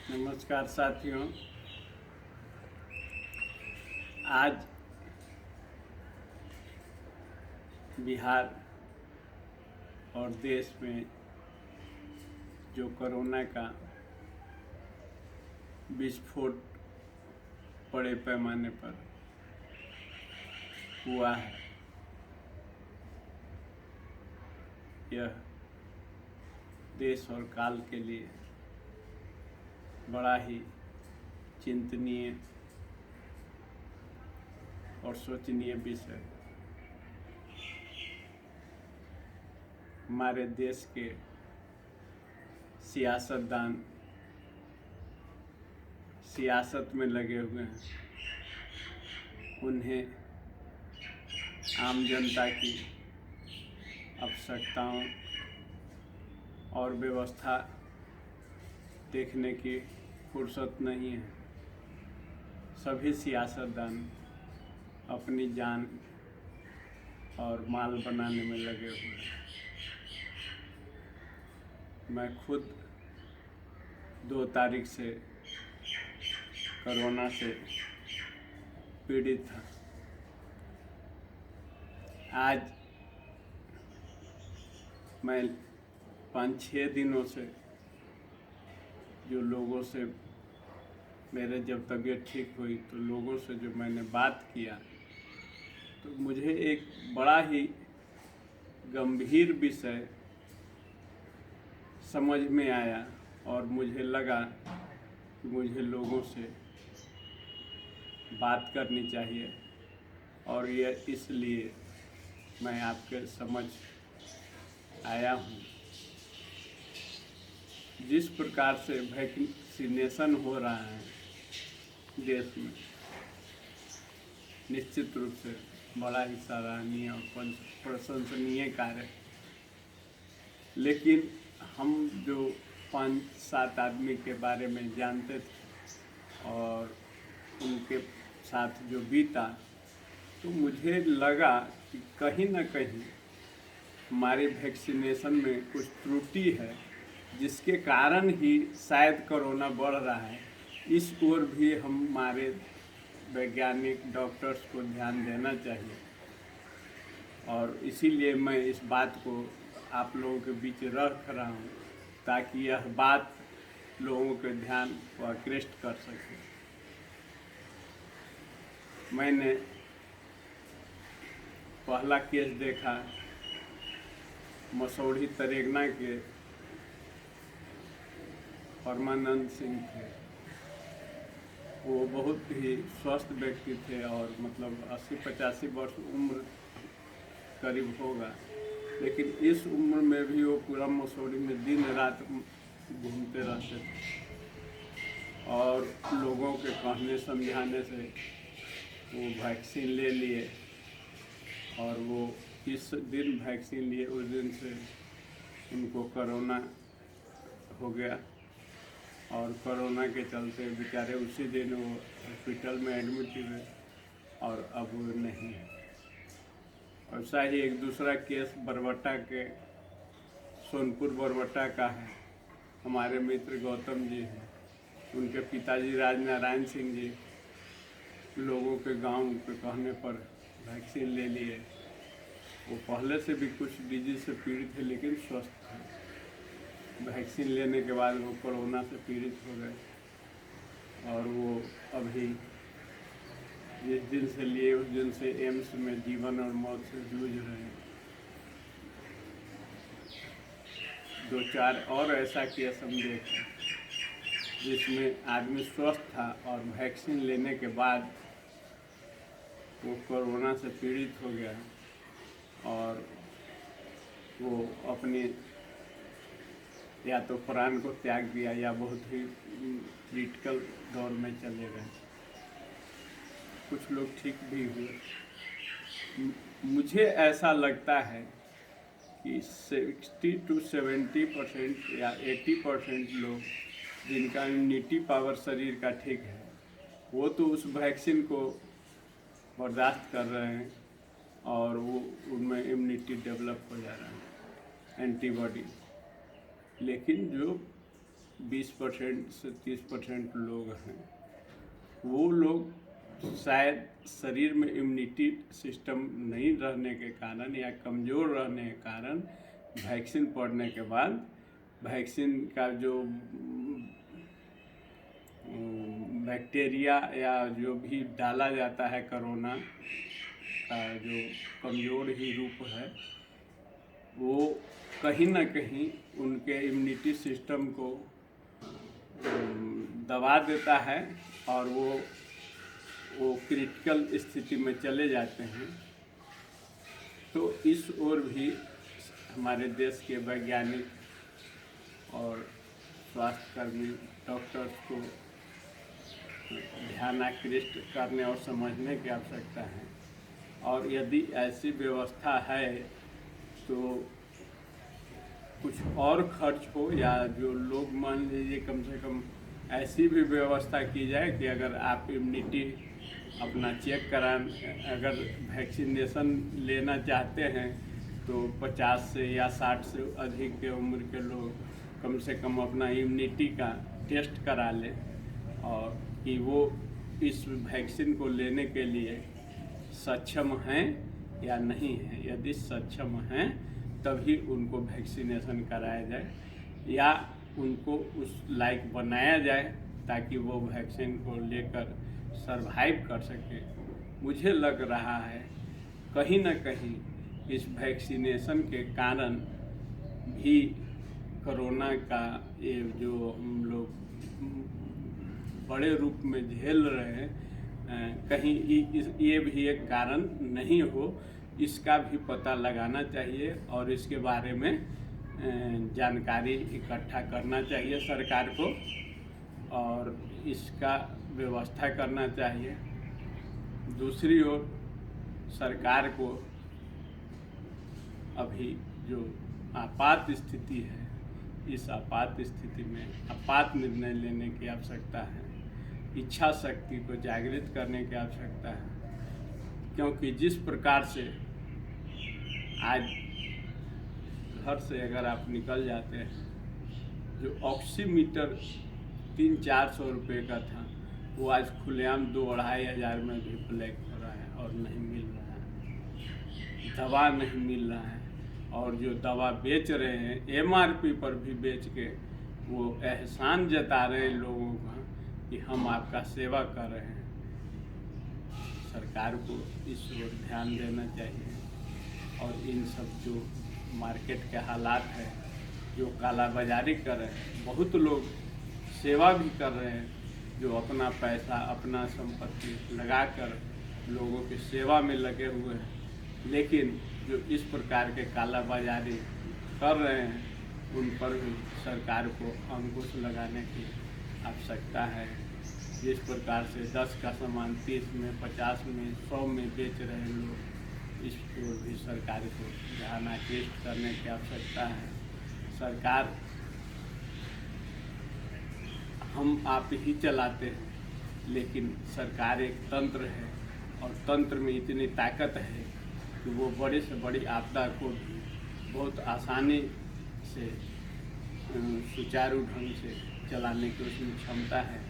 नमस्कार साथियों। आज बिहार और देश में जो कोरोना का विस्फोट बड़े पैमाने पर हुआ है, यह देश और काल के लिए बड़ा ही चिंतनीय और सोचनीय विषय। हमारे देश के सियासतदान सियासत में लगे हुए हैं, उन्हें आम जनता की आवश्यकताओं और व्यवस्था देखने की फुर्सत नहीं है। सभी सियासतदान अपनी जान और माल बनाने में लगे हुए हैं। मैं खुद 2 तारीख से कोरोना से पीड़ित था। आज मैं 5-6 दिनों से जो लोगों से मेरे जब तबीयत ठीक हुई तो लोगों से जो मैंने बात किया तो मुझे एक बड़ा ही गंभीर विषय समझ में आया और मुझे लगा कि मुझे लोगों से बात करनी चाहिए, और यह इसलिए मैं आपके समझ आया हूँ। जिस प्रकार से वैक्सीनेशन हो रहा है देश में, निश्चित रूप से बड़ा ही सराहनीय और प्रशंसनीय कार्य। लेकिन हम जो 5-7 आदमी के बारे में जानते थे और उनके साथ जो बीता, तो मुझे लगा कि कहीं ना कहीं हमारे वैक्सीनेशन में कुछ त्रुटि है, जिसके कारण ही शायद कोरोना बढ़ रहा है। इस ओर भी हमारे वैज्ञानिक डॉक्टर्स को ध्यान देना चाहिए, और इसीलिए मैं इस बात को आप लोगों के बीच रख रहा हूँ ताकि यह बात लोगों के ध्यान को आकृष्ट कर सके। मैंने पहला केस देखा मसौढ़ी तरेगना के परमानंद सिंह थे। वो बहुत ही स्वस्थ व्यक्ति थे और मतलब 80-85 वर्ष उम्र करीब होगा, लेकिन इस उम्र में भी वो पूरा मसौढ़ी में दिन रात घूमते रहते थे और लोगों के कहने समझाने से वो वैक्सीन ले लिए, और वो इस दिन वैक्सीन लिए उस दिन से उनको कोरोना हो गया, और कोरोना के चलते बेचारे उसी दिन वो हॉस्पिटल में एडमिट हुए और अब वो नहीं है। ऐसा ही एक दूसरा केस बरबट्टा के सोनपुर बरबट्टा का है। हमारे मित्र गौतम जी हैं, उनके पिताजी राजनारायण सिंह जी लोगों के गांव के कहने पर वैक्सीन ले लिए। वो पहले से भी कुछ डिजीज से पीड़ित थे लेकिन स्वस्थ थे। वैक्सीन लेने के बाद वो कोरोना से पीड़ित हो गए और वो अभी जिस दिन से लिए उस दिन से एम्स में जीवन और मौत से जूझ रहे हैं। 2-4 और ऐसा केस हम देखे जिसमें आदमी स्वस्थ था और वैक्सीन लेने के बाद वो कोरोना से पीड़ित हो गया और वो अपने या तो प्राण को त्याग दिया या बहुत ही क्रिटिकल दौर में चले गए। कुछ लोग ठीक भी हुए। मुझे ऐसा लगता है कि 60-70% या 80% लोग जिनका इम्यूनिटी पावर शरीर का ठीक है, वो तो उस वैक्सीन को बर्दाश्त कर रहे हैं और वो उनमें इम्यूनिटी डेवलप हो जा रहा है, एंटीबॉडी। लेकिन जो 20% से 30% लोग हैं, वो लोग शायद शरीर में इम्यूनिटी सिस्टम नहीं रहने के कारण या कमज़ोर रहने के कारण वैक्सीन पड़ने के बाद वैक्सीन का जो बैक्टीरिया या जो भी डाला जाता है कोरोना का जो कमज़ोर ही रूप है, वो कहीं ना कहीं उनके इम्यूनिटी सिस्टम को दबा देता है और वो क्रिटिकल स्थिति में चले जाते हैं। तो इस ओर भी हमारे देश के वैज्ञानिक और स्वास्थ्यकर्मी डॉक्टर्स को ध्यान आकृष्ट करने और समझने की आवश्यकता है। और यदि ऐसी व्यवस्था है तो कुछ और खर्च हो, या जो लोग मान लीजिए कम से कम ऐसी भी व्यवस्था की जाए कि अगर आप इम्यूनिटी अपना चेक करान, अगर वैक्सीनेशन लेना चाहते हैं तो 50 से या 60 से अधिक के उम्र के लोग कम से कम अपना इम्यूनिटी का टेस्ट करा लें, और कि वो इस वैक्सीन को लेने के लिए सक्षम हैं या नहीं हैं। यदि सक्षम हैं तभी उनको वैक्सीनेशन कराया जाए या उनको उस लायक बनाया जाए ताकि वो वैक्सीन को लेकर सरवाइव कर सके। मुझे लग रहा है कहीं ना कहीं इस वैक्सीनेशन के कारण भी कोरोना का ये जो हम लोग बड़े रूप में झेल रहे हैं, कहीं ये भी एक कारण नहीं हो, इसका भी पता लगाना चाहिए और इसके बारे में जानकारी इकट्ठा करना चाहिए सरकार को और इसका व्यवस्था करना चाहिए। दूसरी ओर सरकार को अभी जो आपात स्थिति है, इस आपात स्थिति में आपात निर्णय लेने की आवश्यकता है, इच्छा शक्ति को जागृत करने की आवश्यकता है। क्योंकि जिस प्रकार से आज घर से अगर आप निकल जाते हैं, जो ऑक्सीमीटर 300-400 रुपये का था वो आज खुलेआम 2-2.5 हज़ार में भी ब्लैक हो रहा है और नहीं मिल रहा है, दवा नहीं मिल रहा है। और जो दवा बेच रहे हैं MRP पर भी बेच के वो एहसान जता रहे हैं लोगों का कि हम आपका सेवा कर रहे हैं। सरकार को इस ओर ध्यान देना चाहिए और इन सब जो मार्केट के हालात है, जो कालाबाजारी कर रहे हैं, बहुत लोग सेवा भी कर रहे हैं जो अपना पैसा अपना संपत्ति लगाकर लोगों की सेवा में लगे हुए हैं, लेकिन जो इस प्रकार के कालाबाजारी कर रहे हैं उन पर भी सरकार को अंकुश लगाने की आवश्यकता है। जिस प्रकार से 10 का सामान 30 में, 50 में, 100 में बेच रहे लोग, इस पर भी सरकार को ध्यान आकृष्ट करने की आवश्यकता है। सरकार हम आप ही चलाते हैं, लेकिन सरकार एक तंत्र है और तंत्र में इतनी ताकत है कि वो बड़े से बड़ी आपदा को भी बहुत आसानी से सुचारू ढंग से चलाने की उसमें क्षमता है।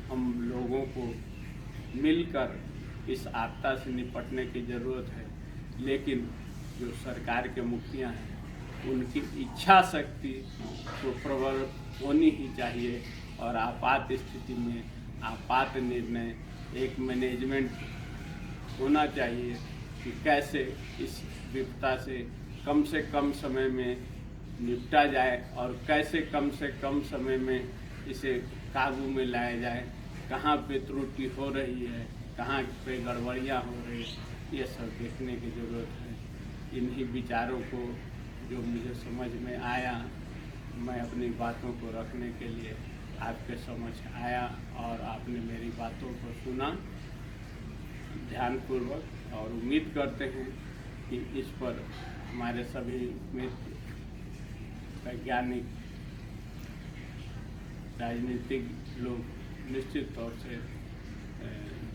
हम लोगों को मिलकर इस आपदा से निपटने की ज़रूरत है, लेकिन जो सरकार के मुखिया हैं उनकी इच्छा शक्ति तो प्रबल होनी ही चाहिए और आपात स्थिति में आपात निर्णय एक मैनेजमेंट होना चाहिए कि कैसे इस विपदा से कम समय में निपटा जाए और कैसे कम से कम समय में इसे काबू में लाया जाए, कहाँ पे त्रुटि हो रही है, कहाँ पे गड़बड़ियाँ हो रही है, ये सब देखने की ज़रूरत है। इन्हीं विचारों को जो मुझे समझ में आया, मैं अपनी बातों को रखने के लिए आपके समझ आया और आपने मेरी बातों को सुना ध्यानपूर्वक, और उम्मीद करते हैं कि इस पर हमारे सभी मित्र, वैज्ञानिक, राजनीतिक लोग निश्चित तौर से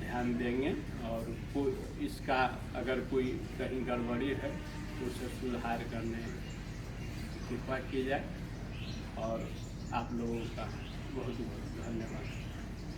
ध्यान देंगे और इसका अगर कोई कहीं गड़बड़ी है तो उसे सुधार करने की कृपा की जाए। और आप लोगों का बहुत बहुत धन्यवाद।